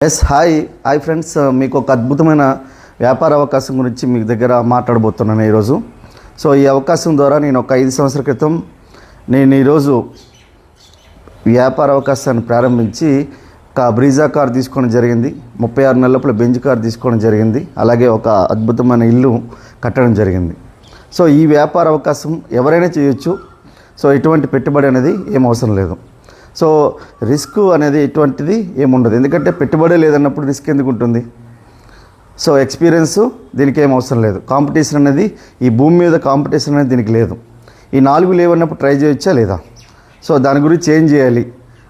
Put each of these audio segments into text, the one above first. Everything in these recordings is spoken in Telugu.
హాయ్ ఫ్రెండ్స్, మీకు ఒక అద్భుతమైన వ్యాపార అవకాశం గురించి మీ దగ్గర మాట్లాడబోతున్నాను ఈరోజు. సో ఈ అవకాశం ద్వారా నేను ఒక 5 సంవత్సరాల క్రితం ఈరోజు వ్యాపార అవకాశాన్ని ప్రారంభించి ఒక బ్రీజా కార్ తీసుకోవడం జరిగింది. 36 నెలల లోపల బెంజ్ కార్ తీసుకోవడం జరిగింది. అలాగే ఒక అద్భుతమైన ఇల్లు కట్టడం జరిగింది. సో ఈ వ్యాపార అవకాశం ఎవరైనా చేయొచ్చు. సో ఎటువంటి పెట్టుబడి అనేది ఏం అవసరం లేదు. సో రిస్క్ అనేది ఎటువంటిది ఏముండదు, ఎందుకంటే పెట్టుబడి లేదన్నప్పుడు రిస్క్ ఎందుకు ఉంటుంది. సో ఎక్స్పీరియన్స్ దీనికి ఏం అవసరం లేదు. కాంపిటీషన్ అనేది ఈ భూమి మీద కాంపిటీషన్ అనేది దీనికి లేదు. ఈ 4 లేవన్నప్పుడు ట్రై చేయొచ్చా లేదా, సో దాని గురించి ఏం చేయాలి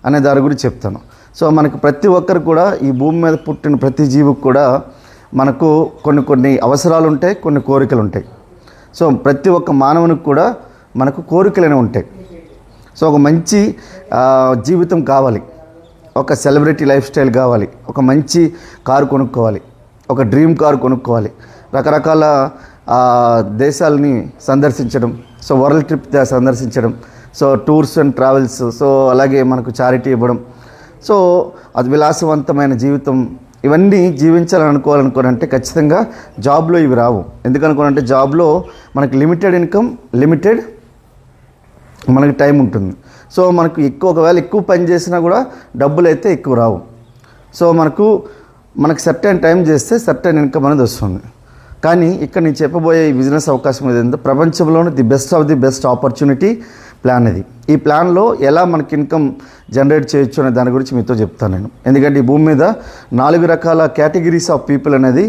అనే దాని గురించి చెప్తాను. సో మనకు ప్రతి ఒక్కరు కూడా ఈ భూమి మీద పుట్టిన ప్రతి జీవికి కూడా మనకు కొన్ని అవసరాలు ఉంటాయి, కొన్ని కోరికలు ఉంటాయి. సో ప్రతి ఒక్క మానవునికి కూడా మనకు కోరికలు ఉంటాయి. సో ఒక మంచి జీవితం కావాలి, ఒక సెలబ్రిటీ లైఫ్ స్టైల్ కావాలి, ఒక మంచి కారు కొనుక్కోవాలి, ఒక డ్రీమ్ కారు కొనుక్కోవాలి, రకరకాల దేశాలని సందర్శించడం, సో వరల్డ్ ట్రిప్ సందర్శించడం, so tours and travels, so అలాగే మనకు చారిటీ ఇవ్వడం, సో అది విలాసవంతమైన జీవితం, ఇవన్నీ జీవించాలనుకోవాలనుకోనంటే ఖచ్చితంగా జాబ్లో ఇవి రావు. ఎందుకనుకోనంటే జాబ్లో మనకి లిమిటెడ్ ఇన్కమ్, లిమిటెడ్ మనకి టైం ఉంటుంది. సో మనకు ఒకవేళ ఎక్కువ పని చేసినా కూడా డబ్బులు అయితే ఎక్కువ రావు. సో మనకు సర్టెన్ టైం చేస్తే సర్టెన్ ఇన్కమ్ అనేది వస్తుంది. కానీ ఇక్కడ నేను చెప్పబోయే ఈ బిజినెస్ అవకాశం ఏదంటే ప్రపంచంలోనే the best of the best opportunity plan ఇది. ఈ ప్లాన్లో ఎలా మనకి ఇన్కమ్ జనరేట్ చేయొచ్చు అనే దాని గురించి మీతో చెప్తాను నేను. ఎందుకంటే ఈ భూమి మీద 4 రకాల కేటగిరీస్ ఆఫ్ పీపుల్ అనేది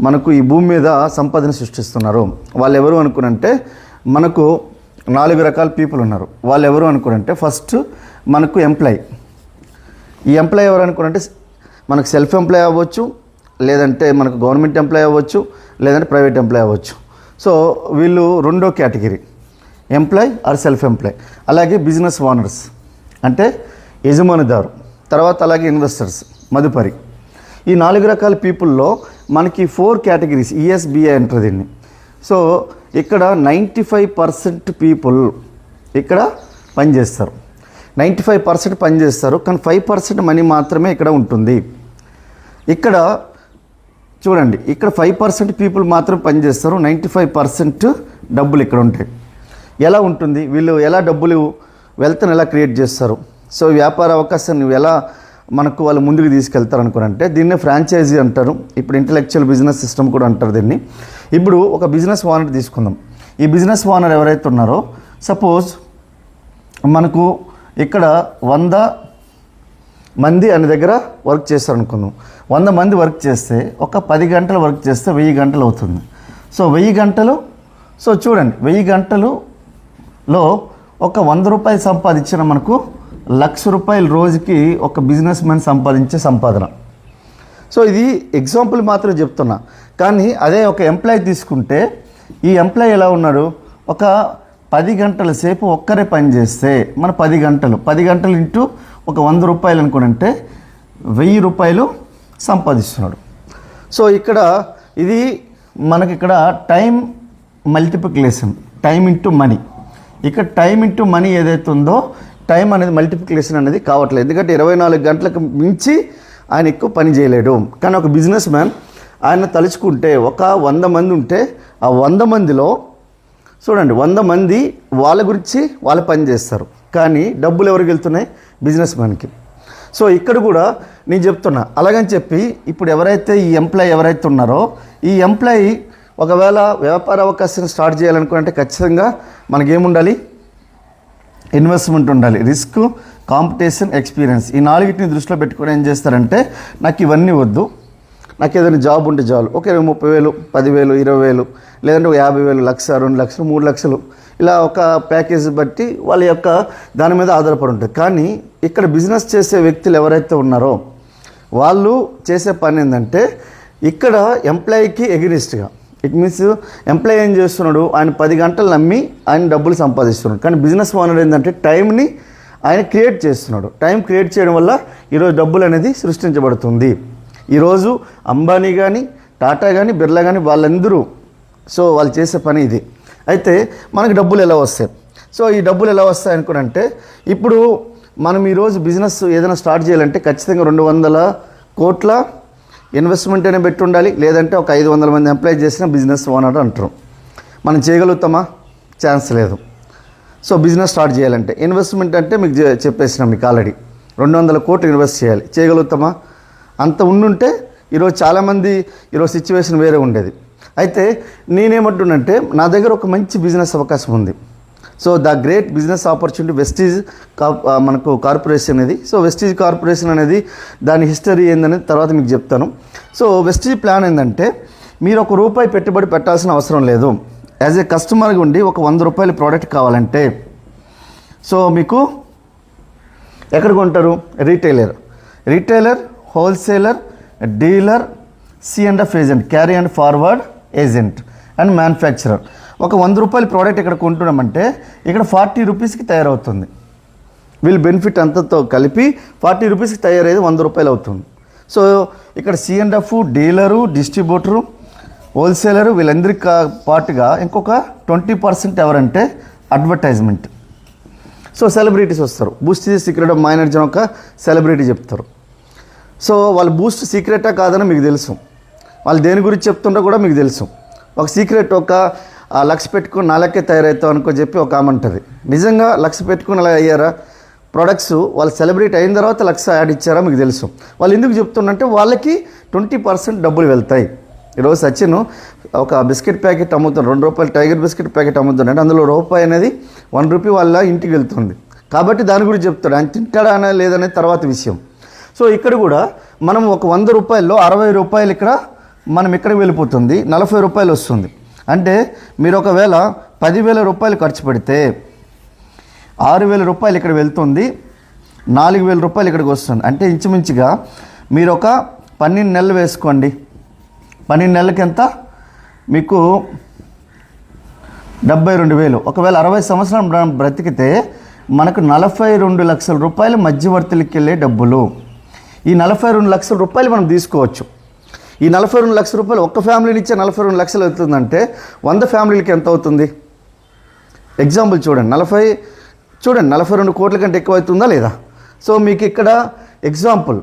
మనకు ఈ భూమి మీద సంపదను సృష్టిస్తున్నారు. వాళ్ళు ఎవరు అనుకునంటే మనకు 4 రకాల పీపుల్ ఉన్నారు. వాళ్ళు ఎవరు అనుకునంటే ఫస్ట్ మనకు ఎంప్లాయ్. ఈ ఎంప్లాయ్ ఎవరు అనుకునంటే మనకు సెల్ఫ్ ఎంప్లాయ్ అవ్వచ్చు, లేదంటే మనకు గవర్నమెంట్ ఎంప్లాయ్ అవ్వచ్చు, లేదంటే ప్రైవేట్ ఎంప్లాయ్ అవ్వచ్చు. సో వీళ్ళు రెండో category, employ or self employ. అలాగే బిజినెస్ ఓనర్స్ అంటే యజమానిదారు, తర్వాత అలాగే ఇన్వెస్టర్స్, మదుపరి. ఈ 4 రకాల పీపుల్లో మనకి 4 కేటగిరీస్ ఈఎస్బిఐ అంటారు దీన్ని. సో ఇక్కడ 95% పీపుల్ ఇక్కడ పనిచేస్తారు. 95% పనిచేస్తారు, కానీ 5% మనీ మాత్రమే ఇక్కడ ఉంటుంది. ఇక్కడ చూడండి, ఇక్కడ 5% పీపుల్ మాత్రం పనిచేస్తారు, 95% డబ్బులు ఇక్కడ ఉంటాయి. ఎలా ఉంటుంది, వీళ్ళు ఎలా డబ్బులు వెల్త్ని ఎలా క్రియేట్ చేస్తారు, సో వ్యాపార అవకాశాన్ని ఎలా మనకు వాళ్ళు ముందుకు తీసుకెళ్తారు అనుకునంటే దీన్నే ఫ్రాంచైజీ అంటారు. ఇప్పుడు ఇంటలెక్చువల్ బిజినెస్ సిస్టమ్ కూడా అంటారు దీన్ని. ఇప్పుడు ఒక బిజినెస్ ఓనర్ తీసుకుందాం. ఈ బిజినెస్ ఓనర్ ఎవరైతే ఉన్నారో, సపోజ్ మనకు ఇక్కడ 100 మంది అనే దగ్గర వర్క్ చేస్తారు అనుకుందాం. 100 మంది వర్క్ చేస్తే ఒక 10 గంటలు వర్క్ చేస్తే 1000 గంటలు అవుతుంది. సో 1000 గంటలు, సో చూడండి 1000 గంటలులో ఒక 100 రూపాయలు సంపాదించిన మనకు 1,00,000 రూపాయలు రోజుకి ఒక బిజినెస్ మ్యాన్ సంపాదించే సంపాదన. సో ఇది ఎగ్జాంపుల్ మాత్రం చెప్తున్నా. కానీ అదే ఒక ఎంప్లాయీ తీసుకుంటే ఈ ఎంప్లాయీ ఎలా ఉన్నాడు, ఒక 10 గంటల సేపు ఒక్కరే పని చేస్తే మన 10 గంటలు ఇంటూ ఒక 100 రూపాయలు అనుకుంటే 1000 రూపాయలు సంపాదిస్తున్నాడు. సో ఇక్కడ ఇది మనకి ఇక్కడ time multiplication, time into money. ఇక్కడ టైం ఇంటూ మనీ ఏదైతే ఉందో టైం అనేది మల్టిప్లికేషన్ అనేది కావట్లేదు. ఎందుకంటే 24 గంటలకు మించి ఆయన ఎక్కువ పని చేయలేడు. కానీ ఒక బిజినెస్ మ్యాన్ ఆయన తలుచుకుంటే ఒక 100 మంది ఉంటే ఆ 100 మందిలో చూడండి 100 మంది వాళ్ళ గురించి వాళ్ళు పని చేస్తారు, కానీ డబ్బులు ఎవరికి వెళ్తున్నాయి, బిజినెస్ మ్యాన్కి. సో ఇక్కడ కూడా నేను చెప్తున్నా. అలాగని చెప్పి ఇప్పుడు ఎవరైతే ఈ ఎంప్లాయీ ఎవరైతే ఉన్నారో ఈ ఎంప్లాయీ ఒకవేళ వ్యాపార అవకాశాన్ని స్టార్ట్ చేయాలనుకుంటే ఖచ్చితంగా మనకేముండాలి, ఇన్వెస్ట్మెంట్ ఉండాలి, రిస్క్, కాంపిటీషన్, ఎక్స్పీరియన్స్. ఈ 4టిని దృష్టిలో పెట్టుకొని ఏం చేస్తారంటే నాకు ఇవన్నీ వద్దు, నాకు ఏదైనా జాబ్ ఉంటే చాలు, ఒక 30,000, 10,000, 20,000, లేదంటే 50,000, 1,00,000, 2,00,000, 3,00,000 ఇలా ఒక ప్యాకేజ్ బట్టి వాళ్ళ యొక్క దాని మీద ఆధారపడి ఉంటుంది. కానీ ఇక్కడ బిజినెస్ చేసే వ్యక్తులు ఎవరైతే ఉన్నారో వాళ్ళు చేసే పని ఏంటంటే ఇక్కడ ఎంప్లాయీకి ఎగనిస్ట్గా, ఇట్ మీన్స్ ఎంప్లాయీ ఏం చేస్తున్నాడు, ఆయన 10 గంటలు నమ్మి ఆయన డబ్బులు సంపాదిస్తున్నాడు. కానీ బిజినెస్ ఓనర్ ఏంటంటే టైంని ఆయన క్రియేట్ చేస్తున్నాడు. టైం క్రియేట్ చేయడం వల్ల ఈరోజు డబ్బులు అనేది సృష్టించబడుతుంది. ఈరోజు అంబానీ కానీ, టాటా కానీ, బిర్లా కానీ వాళ్ళందరూ సో వాళ్ళు చేసే పని ఇది. అయితే మనకు డబ్బులు ఎలా వస్తాయి, సో ఈ డబ్బులు ఎలా వస్తాయి అనుకునంటే ఇప్పుడు మనం ఈరోజు బిజినెస్ ఏదైనా స్టార్ట్ చేయాలంటే ఖచ్చితంగా 200 కోట్ల ఇన్వెస్ట్మెంట్ అయినా పెట్టి ఉండాలి, లేదంటే ఒక 500 మంది ఎంప్లాయ్ చేసిన బిజినెస్ ఓనర్ అంటారు. మనం చేయగలుగుతామా? ఛాన్స్ లేదు. సో బిజినెస్ స్టార్ట్ చేయాలంటే ఇన్వెస్ట్మెంట్ అంటే మీకు చెప్పేసిన మీకు ఆల్రెడీ 200 కోట్లు ఇన్వెస్ట్ చేయాలి. చేయగలుగుతామా? అంత ఉండుంటే ఈరోజు చాలామంది ఈరోజు సిచ్యువేషన్ వేరే ఉండేది. అయితే నేనేమంటున్నంటే నా దగ్గర ఒక మంచి బిజినెస్ అవకాశం ఉంది. So the great business opportunity Vestige మనకు కార్పొరేషన్ అనేది. సో వెస్టీజ్ కార్పొరేషన్ అనేది దాని హిస్టరీ ఏందనేది తర్వాత మీకు చెప్తాను. సో వెస్టీజ్ ప్లాన్ ఏంటంటే మీరు ₹1 పెట్టుబడి పెట్టాల్సిన అవసరం లేదు. యాజ్ ఏ కస్టమర్గా ఉండి ఒక ₹100 ప్రోడక్ట్ కావాలంటే సో మీకు ఎక్కడ కొంటారు? Retailer, wholesaler, dealer, C&F agent, carry and forward agent and manufacturer. ఒక ₹100 ప్రోడక్ట్ ఇక్కడ కొంటున్నామంటే ఇక్కడ ₹40కి తయారవుతుంది. వీళ్ళు బెనిఫిట్ అంతతో కలిపి ₹40కి తయారయ్యేది ₹100 అవుతుంది. సో ఇక్కడ C&F, డీలరు, డిస్ట్రిబ్యూటరు, హోల్సేలరు వీళ్ళందరికీ పాటుగా ఇంకొక 20% ఎవరంటే అడ్వర్టైజ్మెంట్. సో సెలబ్రిటీస్ వస్తారు. Boost secret of my energy ఒక సెలబ్రిటీ చెప్తారు. సో వాళ్ళు బూస్ట్ సీక్రెటా కాదని మీకు తెలుసు, వాళ్ళు దేని గురించి చెప్తుండో కూడా మీకు తెలుసు. ఒక సీక్రెట్ ఒక 1,00,000 పెట్టుకుని 4 తయారవుతాం అనుకో చెప్పి ఒక ఆమె ఉంటుంది. నిజంగా 1,00,000 పెట్టుకుని అలా అయ్యారా? ప్రొడక్ట్స్ వాళ్ళు సెలబ్రిటీ అయిన తర్వాత 1,00,000 యాడ్ ఇచ్చారా? మీకు తెలుసు. వాళ్ళు ఎందుకు చెప్తున్నంటే వాళ్ళకి 20% డబ్బులు వెళ్తాయి. ఈరోజు సచిన్ ఒక బిస్కెట్ ప్యాకెట్ అమ్ముతున్నాడు, ₹2 టైగర్ బిస్కెట్ ప్యాకెట్ అమ్ముతున్నాడు. అందులో రూపాయి అనేది ₹1 వాళ్ళ ఇంటికి వెళ్తుంది. కాబట్టి దాని గురించి చెప్తాడు. ఆయన తింటాడా అనే లేదనేది తర్వాత విషయం. సో ఇక్కడ కూడా మనం ఒక ₹100లో ₹60 ఇక్కడ మనం ఇక్కడికి వెళ్ళిపోతుంది, ₹40 వస్తుంది. అంటే మీరు ఒకవేళ ₹10,000 ఖర్చు పెడితే ₹6,000 ఇక్కడ వెళ్తుంది, ₹4,000 ఇక్కడికి వస్తుంది. అంటే ఇంచుమించుగా మీరు ఒక 12 నెలలు వేసుకోండి. 12 నెలలకి ఎంత? మీకు 72,000. ఒకవేళ 60 సంవత్సరాలు బ్రతికితే మనకు ₹42 లక్షల మధ్యవర్తులకి వెళ్ళే డబ్బులు. ఈ ₹42 లక్షల మనం తీసుకోవచ్చు. ఈ ₹42 లక్షల ఒక్క ఫ్యామిలీని ఇచ్చే 42 లక్షలు అవుతుందంటే 100 ఫ్యామిలీలకి ఎంత అవుతుంది? ఎగ్జాంపుల్ చూడండి, 42 కోట్ల కంటే ఎక్కువ అవుతుందా లేదా? సో మీకు ఇక్కడ ఎగ్జాంపుల్.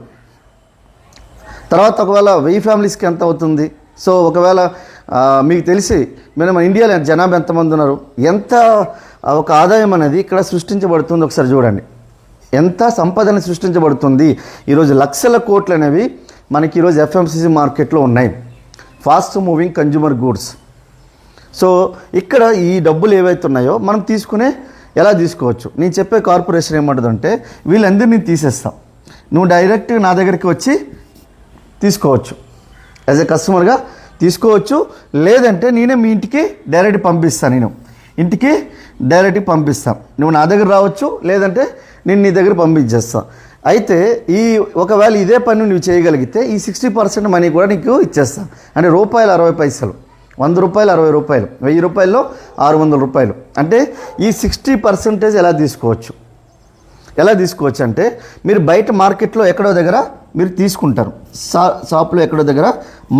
తర్వాత ఒకవేళ 1000 ఫ్యామిలీస్కి ఎంత అవుతుంది? సో ఒకవేళ మీకు తెలిసి మన ఇండియాలో జనాభా ఎంతమంది ఉన్నారు, ఎంత ఒక ఆదాయం అనేది ఇక్కడ సృష్టించబడుతుంది ఒకసారి చూడండి. ఎంత సంపదన సృష్టించబడుతుంది. ఈరోజు లక్షల కోట్లు అనేవి మనకి ఈరోజు FMCG మార్కెట్లో ఉన్నాయి, fast moving consumer goods. So ఇక్కడ ఈ డబ్బులు ఏవైతే ఉన్నాయో మనం తీసుకునే ఎలా తీసుకోవచ్చు? నేను చెప్పే కార్పొరేషన్ ఏమంటుందంటే వీళ్ళందరినీ తీసేస్తాం, నువ్వు డైరెక్ట్గా నా దగ్గరికి వచ్చి తీసుకోవచ్చు, యాజ్ ఏ కస్టమర్గా తీసుకోవచ్చు. లేదంటే నేనే మీ ఇంటికి డైరెక్ట్ పంపిస్తాను, నేను ఇంటికి డైరెక్ట్గా పంపిస్తాను. నువ్వు నా దగ్గర రావచ్చు, లేదంటే నేను నీ దగ్గర పంపించేస్తాను. అయితే ఈ ఒకవేళ ఇదే పని నువ్వు చేయగలిగితే ఈ 60% మనీ కూడా నీకు ఇచ్చేస్తాను. అంటే ₹60 ₹100 ₹60, ₹1000లో ₹600. అంటే ఈ 60% ఎలా తీసుకోవచ్చు అంటే మీరు బయట మార్కెట్లో ఎక్కడో దగ్గర మీరు తీసుకుంటారు, షాప్లో ఎక్కడో దగ్గర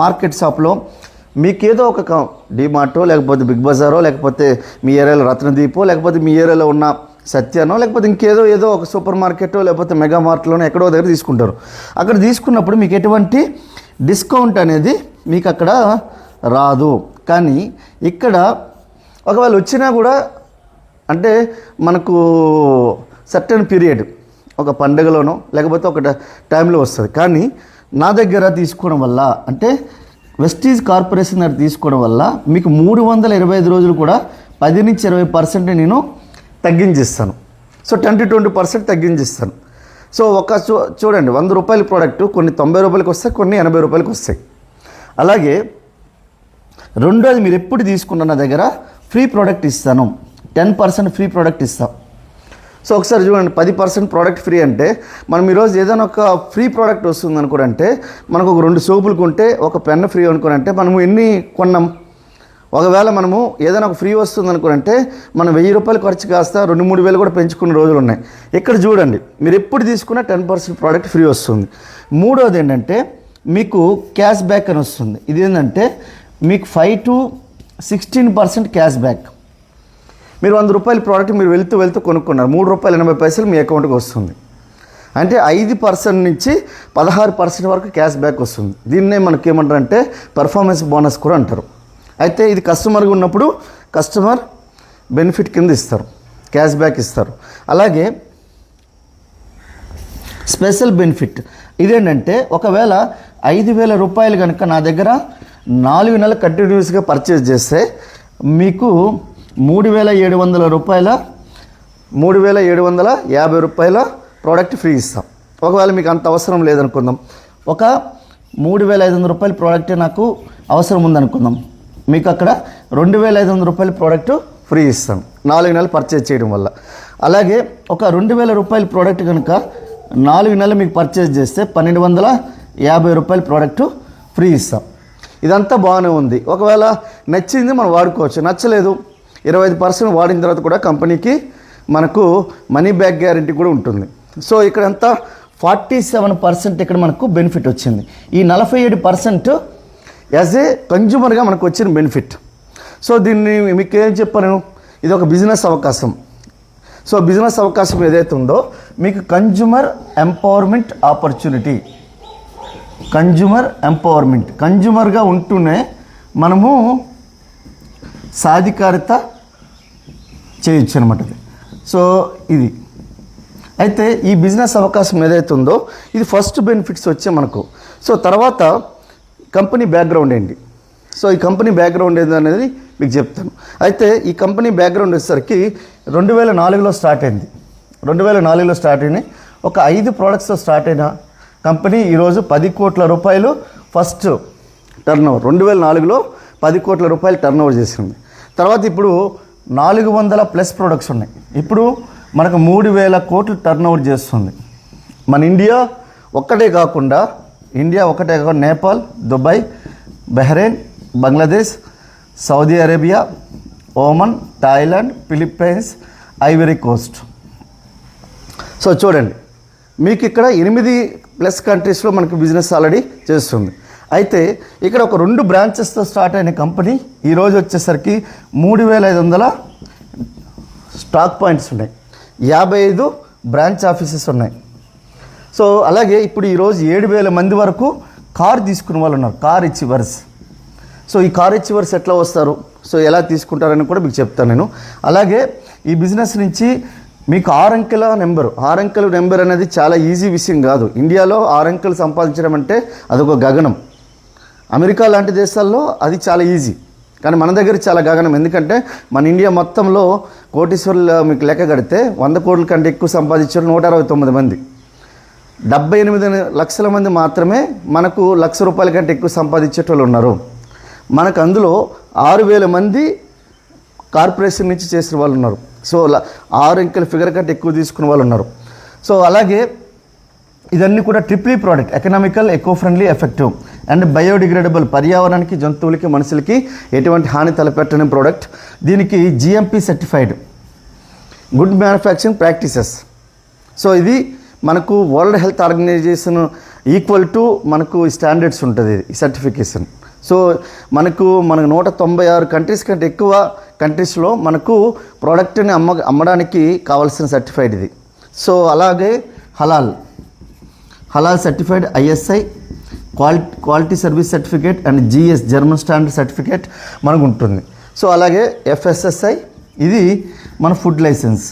మార్కెట్ షాప్లో మీకేదో ఒక డిమార్టో లేకపోతే బిగ్ బజారో లేకపోతే మీ ఏరియాలో రత్నదీపో లేకపోతే మీ ఏరియాలో ఉన్న సత్యానో లేకపోతే ఏదో ఒక సూపర్ మార్కెటో లేకపోతే మెగా మార్ట్లోనో ఎక్కడో దగ్గర తీసుకుంటారు. అక్కడ తీసుకున్నప్పుడు మీకు ఎటువంటి డిస్కౌంట్ అనేది మీకు అక్కడ రాదు. కానీ ఇక్కడ ఒకవేళ వచ్చినా కూడా అంటే మనకు సర్టెన్ పీరియడ్ ఒక పండుగలోనో లేకపోతే ఒక టైంలో వస్తుంది. కానీ నా దగ్గర తీసుకోవడం వల్ల అంటే వెస్టీజ్ కార్పొరేషన్ దగ్గర తీసుకోవడం వల్ల మీకు 325 రోజులు కూడా 10-20% నేను తగ్గించిస్తాను. సో 10-20% తగ్గించిస్తాను. సో చూడండి ₹100 ప్రోడక్ట్ కొన్ని ₹90 వస్తాయి, కొన్ని ₹80 వస్తాయి. అలాగే రెండోది మీరు ఎప్పుడు తీసుకున్న నా దగ్గర ఫ్రీ ప్రోడక్ట్ ఇస్తాను, 10% ఫ్రీ ప్రోడక్ట్ ఇస్తాం. సో ఒకసారి చూడండి, 10% ప్రోడక్ట్ ఫ్రీ అంటే మనం ఈరోజు ఏదైనా ఒక ఫ్రీ ప్రోడక్ట్ వస్తుంది అనుకోంటే మనకు ఒక 2 సోపులు కొంటే ఒక పెన్ ఫ్రీ అనుకోనంటే మనము ఎన్ని కొన్నాం? ఒకవేళ మనము ఏదైనా ఒక ఫ్రీ వస్తుంది అనుకోనంటే మనం ₹1000 ఖర్చు కాస్త 2-3 వేలు కూడా పెంచుకున్న రోజులు ఉన్నాయి. ఇక్కడ చూడండి, మీరు ఎప్పుడు తీసుకున్నా 10% ప్రోడక్ట్ ఫ్రీ వస్తుంది. మూడోది ఏంటంటే మీకు క్యాష్ బ్యాక్ అని వస్తుంది. ఇది ఏంటంటే మీకు 5-16% క్యాష్ బ్యాక్. మీరు ₹100 ప్రోడక్ట్ మీరు వెళ్తూ కొనుక్కున్నారు, ₹3.80 మీ అకౌంట్కి వస్తుంది. అంటే 5% నుంచి 16% వరకు క్యాష్ బ్యాక్ వస్తుంది. దీన్నే మనకి ఏమంటారంటే పర్ఫార్మెన్స్ బోనస్ కూడా అంటారు. అయితే ఇది కస్టమర్గా ఉన్నప్పుడు కస్టమర్ బెనిఫిట్ కింద ఇస్తారు, క్యాష్ బ్యాక్ ఇస్తారు. అలాగే స్పెషల్ బెనిఫిట్ ఇదేంటంటే ఒకవేళ 5,000 రూపాయలు కనుక నా దగ్గర 4 నెలలు కంటిన్యూస్గా పర్చేజ్ చేస్తే మీకు 3,700 రూపాయల 3,750 రూపాయల ప్రోడక్ట్ ఫ్రీ ఇస్తాం. ఒకవేళ మీకు అంత అవసరం లేదనుకుందాం, ఒక 3,500 రూపాయల ప్రోడక్టే నాకు అవసరం ఉందనుకుందాం, మీకు అక్కడ 2,500 రూపాయల ప్రోడక్ట్ ఫ్రీ ఇస్తాం 4 నెలలు పర్చేజ్ చేయడం వల్ల. అలాగే ఒక 2,000 రూపాయల ప్రోడక్ట్ కనుక 4 నెలలు మీకు పర్చేజ్ చేస్తే 1,250 రూపాయల ప్రోడక్ట్ ఫ్రీ ఇస్తాం. ఇదంతా బాగానే ఉంది. ఒకవేళ నచ్చింది మనం వాడుకోవచ్చు, నచ్చలేదు 25% వాడిన తర్వాత కూడా కంపెనీకి మనకు మనీ బ్యాక్ గ్యారంటీ కూడా ఉంటుంది. సో ఇక్కడ అంతా 47% ఇక్కడ మనకు బెనిఫిట్ వచ్చింది. ఈ 47% యాజ్ ఏ కన్జ్యూమర్గా మనకు వచ్చిన బెనిఫిట్. సో దీన్ని మీకు ఏం చెప్పాను, ఇది ఒక బిజినెస్ అవకాశం. సో బిజినెస్ అవకాశం ఏదైతే ఉందో మీకు consumer empowerment opportunity, consumer empowerment, కన్జ్యూమర్గా ఉంటూనే మనము సాధికారత చేయొచ్చు అనమాట. సో ఇది అయితే ఈ బిజినెస్ అవకాశం ఏదైతే ఉందో ఇది ఫస్ట్ బెనిఫిట్స్ వచ్చే మనకు. సో తర్వాత కంపెనీ బ్యాక్గ్రౌండ్ ఏంటి, సో ఈ కంపెనీ బ్యాక్గ్రౌండ్ ఏంటి అనేది మీకు చెప్తాను. అయితే ఈ కంపెనీ బ్యాక్గ్రౌండ్ వచ్చేసరికి 2004లో స్టార్ట్ అయింది. 2004లో స్టార్ట్ అయినాయి. ఒక 5 ప్రోడక్ట్స్తో స్టార్ట్ అయిన కంపెనీ ఈరోజు 10 కోట్ల రూపాయలు ఫస్ట్ టర్నోవర్. 2004లో 10 కోట్ల రూపాయలు టర్నోవర్ చేసింది. తర్వాత ఇప్పుడు 400+ ప్రొడక్ట్స్ ఉన్నాయి. ఇప్పుడు మనకు 3,000 కోట్లు టర్నోవర్ చేస్తుంది. మన ఇండియా ఒక్కటే కాకుండా Nepal, Dubai, Bahrain, Bangladesh, Saudi Arabia, Oman, Thailand, Philippines, Ivory Coast. So చూడండి మీకు ఇక్కడ 8+ కంట్రీస్లో మనకు బిజినెస్ ఆల్రెడీ చేస్తుంది. అయితే ఇక్కడ ఒక 2 బ్రాంచెస్తో స్టార్ట్ అయిన కంపెనీ ఈరోజు వచ్చేసరికి 3,500 స్టాక్ పాయింట్స్ ఉన్నాయి, 55 బ్రాంచ్ ఆఫీసెస్ ఉన్నాయి. సో అలాగే ఇప్పుడు ఈరోజు 7,000 మంది వరకు కార్ తీసుకునే వాళ్ళు ఉన్నారు, కార్ అచీవర్స్. సో ఈ కార్ అచీవర్స్ ఎట్లా వస్తారు, సో ఎలా తీసుకుంటారని కూడా మీకు చెప్తాను నేను. అలాగే ఈ బిజినెస్ నుంచి మీకు 6 అంకెల నెంబర్ అనేది చాలా ఈజీ విషయం కాదు. ఇండియాలో 6 అంకెలు సంపాదించడం అంటే అదొక గగనం. అమెరికా లాంటి దేశాల్లో అది చాలా ఈజీ, కానీ మన దగ్గర చాలా గగనం. ఎందుకంటే మన ఇండియా మొత్తంలో కోటీశ్వరులు మీకు లెక్క కడితే 100 కోట్ల కంటే ఎక్కువ సంపాదించారు 169 మంది. 78 లక్షల మంది మాత్రమే మనకు ₹1,00,000 కంటే ఎక్కువ సంపాదించేటోళ్ళు ఉన్నారు. మనకు అందులో 6,000 మంది కార్పొరేషన్ నుంచి చేసిన వాళ్ళు ఉన్నారు. సో 6 అంకెల ఫిగర్ కంటే ఎక్కువ తీసుకున్న వాళ్ళు ఉన్నారు. సో అలాగే ఇదన్నీ కూడా triple product, economical, eco friendly, effective and biodegradable, పర్యావరణానికి, జంతువులకి, మనుషులకి ఎటువంటి హాని తలపెట్టని ప్రోడక్ట్. దీనికి GMP certified, good manufacturing practices. So ఇది మనకు world health organization equal to మనకు స్టాండర్డ్స్ ఉంటుంది ఈ సర్టిఫికేషన్. సో మనకు 196 కంట్రీస్ కంటే ఎక్కువ కంట్రీస్లో మనకు ప్రోడక్ట్ని అమ్మడానికి కావాల్సిన సర్టిఫైడ్ ఇది. సో అలాగే హలాల్ certified, ISI quality service certificate and GS German standard certificate మనకు ఉంటుంది. సో అలాగే FSSI ఇది మన food license.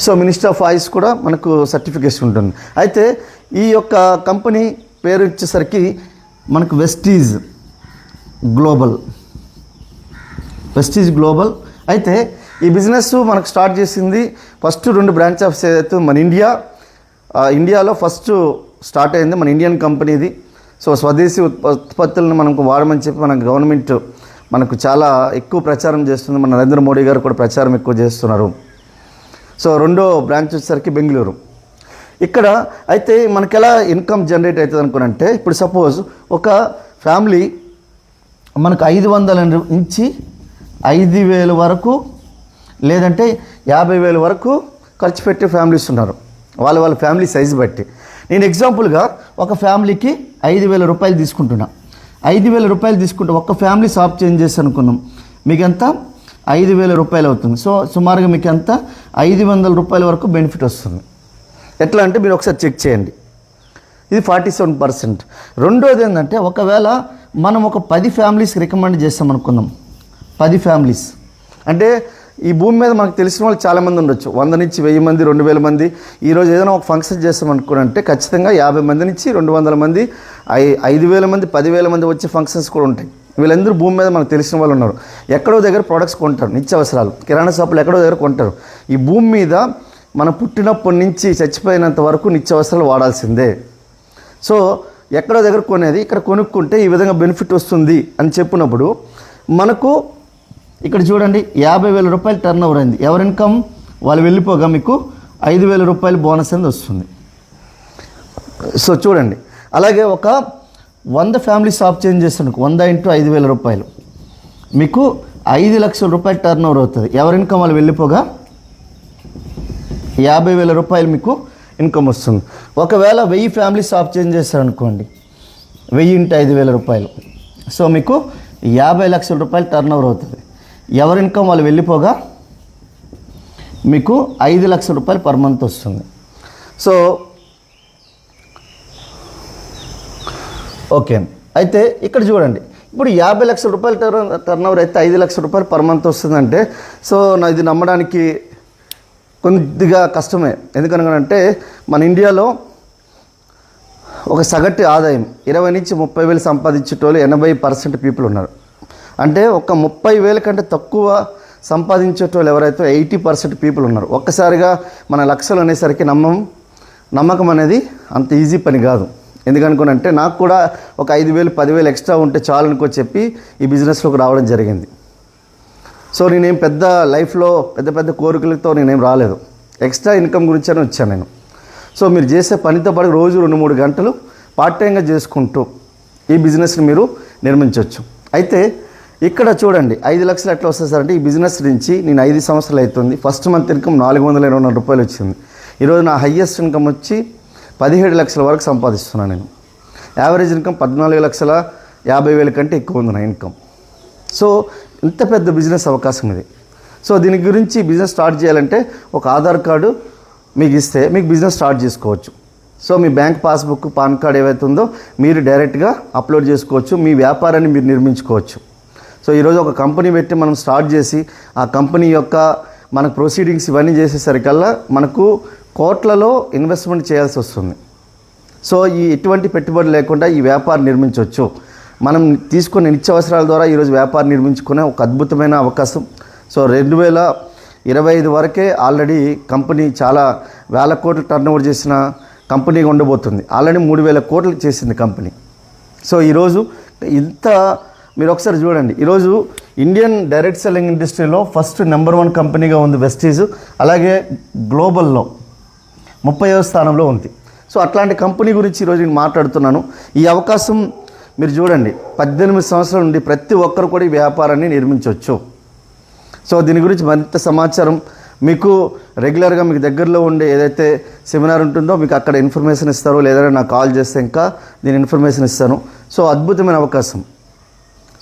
So minister of oils కూడా మనకు సర్టిఫికేషన్ ఉంటుంది. అయితే ఈ యొక్క కంపెనీ పేరు వచ్చేసరికి మనకు వెస్టీజ్ గ్లోబల్. అయితే ఈ బిజినెస్ మనకు స్టార్ట్ చేసింది ఫస్ట్ 2 బ్రాంచ్ ఆఫీస్ ఏదైతే మన ఇండియాలో ఫస్ట్ స్టార్ట్ అయింది మన ఇండియన్ కంపెనీది. సో స్వదేశీ ఉత్పత్తులను మనకు వాడమని చెప్పి మన గవర్నమెంట్ మనకు చాలా ఎక్కువ ప్రచారం చేస్తుంది. మన నరేంద్ర మోడీ గారు కూడా ప్రచారం ఎక్కువ చేస్తున్నారు. సో 2వ బ్రాంచ్ వచ్చేసరికి బెంగళూరు. ఇక్కడ అయితే మనకి ఎలా ఇన్కమ్ జనరేట్ అవుతుంది అనుకునంటే, ఇప్పుడు సపోజ్ ఒక ఫ్యామిలీ మనకు 500 నుంచి 5,000 వరకు లేదంటే 50,000 వరకు ఖర్చు పెట్టే ఫ్యామిలీస్ ఉన్నారు, వాళ్ళ ఫ్యామిలీ సైజు బట్టి. నేను ఎగ్జాంపుల్గా ఒక ఫ్యామిలీకి 5,000 రూపాయలు తీసుకుంటున్నా. 5,000 రూపాయలు తీసుకుంటే ఒక్క ఫ్యామిలీ షాప్ చేంజ్ చేసి అనుకున్నాం, మీకు ఎంత 5,000 రూపాయలు అవుతుంది. సో సుమారుగా మీకు ఎంత 500 రూపాయల వరకు బెనిఫిట్ వస్తుంది. ఎట్లా అంటే మీరు ఒకసారి చెక్ చేయండి. ఇది 47%. రెండోది ఏంటంటే ఒకవేళ మనం ఒక 10 ఫ్యామిలీస్కి రికమెండ్ చేస్తాం అనుకుందాం. 10 ఫ్యామిలీస్ అంటే ఈ భూమి మీద మనకు తెలిసిన వాళ్ళు చాలామంది ఉండొచ్చు. 100 నుంచి 1000 మంది, 2000 మంది. ఈరోజు ఏదైనా ఒక ఫంక్షన్ చేస్తాం అనుకోనంటే ఖచ్చితంగా 50 మంది నుంచి 200 మంది, 5000 మంది, 10,000 మంది వచ్చే ఫంక్షన్స్ కూడా ఉంటాయి. వీళ్ళందరూ భూమి మీద మనకు తెలిసిన వాళ్ళు ఉన్నారు. ఎక్కడో దగ్గర ప్రొడక్ట్స్ కొంటారు, నిత్యావసరాలు కిరాణా షాపులు ఎక్కడో దగ్గర కొంటారు. ఈ భూమి మీద మనం పుట్టినప్పటి నుంచి చచ్చిపోయినంత వరకు నిత్యావసరాలు వాడాల్సిందే. సో ఎక్కడో దగ్గర కొనేది ఇక్కడ కొనుక్కుంటే ఈ విధంగా బెనిఫిట్ వస్తుంది అని చెప్పినప్పుడు మనకు ఇక్కడ చూడండి 50,000 రూపాయలు టర్న్ ఓవర్ అయింది. ఎవరి ఇన్కమ్ వాళ్ళు వెళ్ళిపోగా మీకు 5,000 రూపాయలు బోనస్ అనేది వస్తుంది. సో చూడండి, అలాగే ఒక 100 ఫ్యామిలీ షాప్ చేంజ్ చేస్తాను, 100 × 5,000 రూపాయలు మీకు 5 లక్షల రూపాయలు టర్న్ ఓవర్ అవుతుంది. ఎవరి ఇన్కమ్ వాళ్ళు వెళ్ళిపోగా 50,000 రూపాయలు మీకు ఇన్కమ్ వస్తుంది. ఒకవేళ 1000 ఫ్యామిలీ షాప్ చేంజ్ చేస్తారనుకోండి, 1000 × 5,000 రూపాయలు, సో మీకు 50 లక్షల రూపాయలు టర్న్ ఓవర్ అవుతుంది. ఎవరి ఇన్కమ్ వాళ్ళు వెళ్ళిపోగా మీకు 5 లక్షల రూపాయలు పర్ మంత్ వస్తుంది. సో ఓకే, అయితే ఇక్కడ చూడండి, ఇప్పుడు 50 లక్షల రూపాయలు టర్న్ ఓవర్ అయితే 5 లక్షల రూపాయలు పర్ మంత్ వస్తుందంటే సో ఇది నమ్మడానికి కొద్దిగా కష్టమే. ఎందుకనగానంటే మన ఇండియాలో ఒక సగటు ఆదాయం 20 నుంచి 30,000 సంపాదించేటోళ్ళు 80% పీపుల్ ఉన్నారు. అంటే ఒక 30,000 కంటే తక్కువ సంపాదించేటోళ్ళు ఎవరైతే 80% పీపుల్ ఉన్నారు. ఒక్కసారిగా మన లక్షలు అనేసరికి నమ్మకం అనేది అంత ఈజీ పని కాదు. ఎందుకనుకోనంటే నాకు కూడా ఒక 5,000 10,000 ఎక్స్ట్రా ఉంటే చాలు అనుకో చెప్పి ఈ బిజినెస్లోకి రావడం జరిగింది. సో నేనేం పెద్ద లైఫ్లో పెద్ద కోరికలతో నేనేం రాలేదు, ఎక్స్ట్రా ఇన్కమ్ గురించి అని వచ్చాను నేను. సో మీరు చేసే పనితో పాటు రోజు 2-3 గంటలు పార్ట్ టైంగా చేసుకుంటూ ఈ బిజినెస్ని మీరు నిర్మించవచ్చు. అయితే ఇక్కడ చూడండి 5 లక్షలు ఎట్లా వస్తుంది సార్ అంటే, ఈ బిజినెస్ నుంచి నేను 5 సంవత్సరాలు అవుతుంది. ఫస్ట్ మంత్ ఇన్కమ్ 420 రూపాయలు వచ్చింది. ఈరోజు నా హయ్యెస్ట్ ఇన్కమ్ వచ్చి 17 లక్షల వరకు సంపాదిస్తున్నాను నేను. యావరేజ్ ఇన్కమ్ 14,50,000 కంటే ఎక్కువ ఉంది నా ఇన్కమ్. సో ఇంత పెద్ద బిజినెస్ అవకాశం ఇది. సో దీని గురించి బిజినెస్ స్టార్ట్ చేయాలంటే ఒక ఆధార్ కార్డు మీకు ఇస్తే మీకు బిజినెస్ స్టార్ట్ చేసుకోవచ్చు. సో మీ బ్యాంక్ పాస్బుక్, పాన్ కార్డ్ ఏవైతే ఉందో మీరు డైరెక్ట్గా అప్లోడ్ చేసుకోవచ్చు, మీ వ్యాపారాన్ని మీరు నిర్మించుకోవచ్చు. సో ఈరోజు ఒక కంపెనీ పెట్టి మనం స్టార్ట్ చేసి ఆ కంపెనీ యొక్క మనకు ప్రొసీడింగ్స్ ఇవన్నీ చేసేసరికల్లా మనకు కోట్లలో ఇన్వెస్ట్మెంట్ చేయాల్సి వస్తుంది. సో ఎటువంటి పెట్టుబడి లేకుండా ఈ వ్యాపారం నిర్మించవచ్చు. మనం తీసుకునే నిత్యావసరాల ద్వారా ఈరోజు వ్యాపారం నిర్మించుకునే ఒక అద్భుతమైన అవకాశం. సో 2025 వరకే ఆల్రెడీ కంపెనీ చాలా వేల కోట్లు టర్న్ ఓవర్ చేసిన కంపెనీగా ఉండబోతుంది. ఆల్రెడీ 3,000 కోట్లు చేసింది కంపెనీ. సో ఈరోజు ఇంత మీరు ఒకసారి చూడండి, ఈరోజు ఇండియన్ డైరెక్ట్ సెల్లింగ్ ఇండస్ట్రీలో ఫస్ట్ నెంబర్ 1 కంపెనీగా ఉంది వెస్టీజ్. అలాగే గ్లోబల్లో 30వ స్థానంలో ఉంది. సో అట్లాంటి కంపెనీ గురించి ఈరోజు నేను మాట్లాడుతున్నాను. ఈ అవకాశం మీరు చూడండి, 18 సంవత్సరాల నుండి ప్రతి ఒక్కరు కూడా ఈ వ్యాపారాన్ని నిర్మించవచ్చు. సో దీని గురించి మరింత సమాచారం మీకు రెగ్యులర్గా మీకు దగ్గరలో ఉండే ఏదైతే సెమినార్ ఉంటుందో మీకు అక్కడ ఇన్ఫర్మేషన్ ఇస్తారో, లేదా నాకు కాల్ చేస్తే ఇంకా దీని ఇన్ఫర్మేషన్ ఇస్తాను. సో అద్భుతమైన అవకాశం.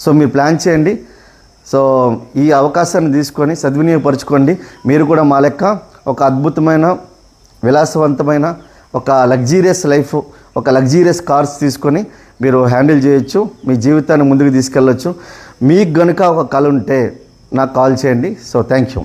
సో మీరు ప్లాన్ చేయండి. సో ఈ అవకాశాన్ని తీసుకొని సద్వినియోగపరచుకోండి. మీరు కూడా మా లెక్క ఒక అద్భుతమైన విలాసవంతమైన ఒక లగ్జీరియస్ లైఫ్, ఒక లగ్జీరియస్ కార్స్ తీసుకొని మీరు హ్యాండిల్ చేయొచ్చు, మీ జీవితాన్ని ముందుకు తీసుకెళ్ళొచ్చు. మీకు గనుక ఒక కళ ఉంటే నాకు కాల్ చేయండి. So thank you.